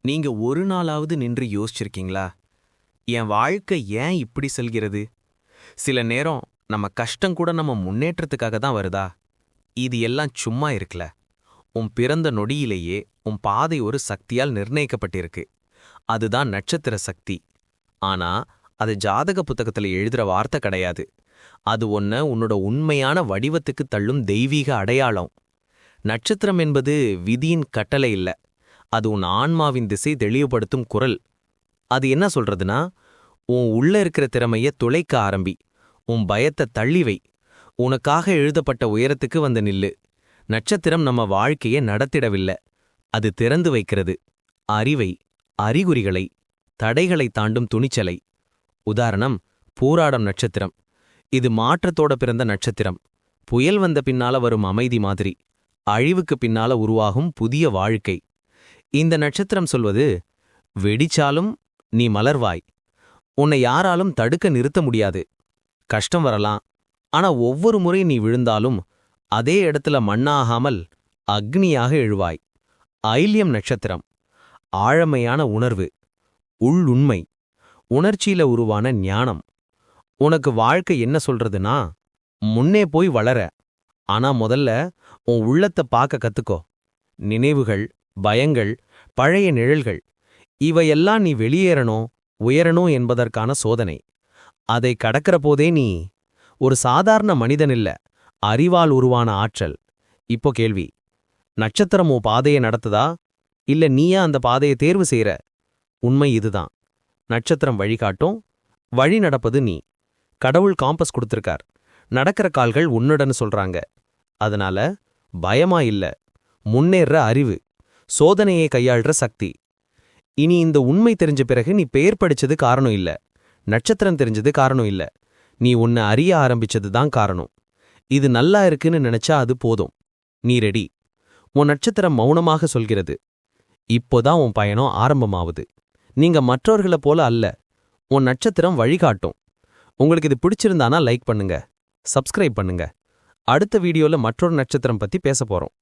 நீங்க ஒரு நாளாவது நின்று யோசிச்சிருக்கீங்களா? என் வாழ்க்கை ஏன் இப்படி செல்கிறது? சில நேரம் நம்ம கஷ்டம் கூட நம்ம முன்னேற்றத்துக்காக தான் வருதா? இது எல்லாம் சும்மா இருக்கல. உன் பிறந்த நொடியிலேயே உன் பாதை ஒரு சக்தியால் நிர்ணயிக்கப்பட்டிருக்கு. அதுதான் நட்சத்திர சக்தி. ஆனா அது ஜாதக புத்தகத்துல எழுதுற வார்த்தை கிடையாது. அது உன்னோட உண்மையான வடிவத்துக்கு தள்ளும் தெய்வீக அடையாளம். நட்சத்திரம் என்பது விதியின் கட்டளை இல்ல. அது உன் ஆன்மாவின் திசை தெளிவுபடுத்தும் குரல். அது என்ன சொல்றதுன்னா, உன் உள்ள இருக்கிற திறமைய துளைக்க ஆரம்பி, உன் பயத்தை தள்ளிவை, உனக்காக எழுதப்பட்ட உயரத்துக்கு வந்து நில்லு. நட்சத்திரம் நம்ம வாழ்க்கைய நடத்திடவில்லை, அது திறந்து வைக்கிறது. அறிவை, அறிகுறிகளை, தடைகளை தாண்டும் துணிச்சலை. உதாரணம், பூராடம் நட்சத்திரம். இது மாற்றத்தோட பிறந்த நட்சத்திரம். புயல் வந்த பின்னால வரும் அமைதி மாதிரி, அழிவுக்கு பின்னால உருவாகும் புதிய வாழ்க்கை. இந்த நட்சத்திரம் சொல்வது, வெடிச்சாலும் நீ மலர்வாய். உன்னை யாராலும் தடுக்க நிறுத்த முடியாது. கஷ்டம் வரலாம், ஆனா ஒவ்வொரு முறை நீ விழுந்தாலும் அதே இடத்துல மண்ணாகாமல் அக்னியாக எழுவாய். ஐல்யம் நட்சத்திரம். ஆழமையான உணர்வு, உள்ளுண்மை, உணர்ச்சியில உருவான ஞானம். உனக்கு வாழ்க்கை என்ன சொல்றதுனா, முன்னே போய் வளர, ஆனா முதல்ல உன் உள்ளத்தை பார்க்க கத்துக்கோ. நினைவுகள், பயங்கள், பழைய நிழல்கள், இவையெல்லாம் நீ வெளியேறணும், உயரணும் என்பதற்கான சோதனை. அதை கடக்கிற போதே நீ ஒரு சாதாரண மனிதனில்ல, அறிவால் உருவான ஆற்றல். இப்போ கேள்வி, நட்சத்திரம் உன் பாதையை நடத்துதா, இல்ல நீயா அந்த பாதையை தேர்வு செய்யற? உண்மை இதுதான். நட்சத்திரம் வழிகாட்டும், வழி நடப்பது நீ. கடவுள் காம்பஸ் கொடுத்திருக்கார், நடக்கிற கால்கள் உன்னுடன் சொல்றாங்க. அதனால பயமா இல்ல, முன்னேற அறிவு, சோதனையை கையாள்ற சக்தி. இனி இந்த உண்மை தெரிஞ்ச பிறகு நீ பெயர் படிச்சது காரணம் இல்ல, நட்சத்திரம் தெரிஞ்சது காரணம் இல்ல, நீ உன்னை அறிய ஆரம்பிச்சது தான் காரணம். இது நல்லா இருக்குன்னு நினைச்சா அது போதும். நீ ரெடி. உன் நட்சத்திரம் மௌனமாக சொல்கிறது, இப்போதான் உன் பயணம் ஆரம்பமாவுது. நீங்க மற்றவர்களைப் போல அல்ல, உன் நட்சத்திரம் வழிகாட்டும். உங்களுக்கு இது பிடிச்சிருந்தானா லைக் பண்ணுங்க, சப்ஸ்கிரைப் பண்ணுங்க. அடுத்த வீடியோல மற்றொரு நட்சத்திரம் பத்தி பேச போறோம்.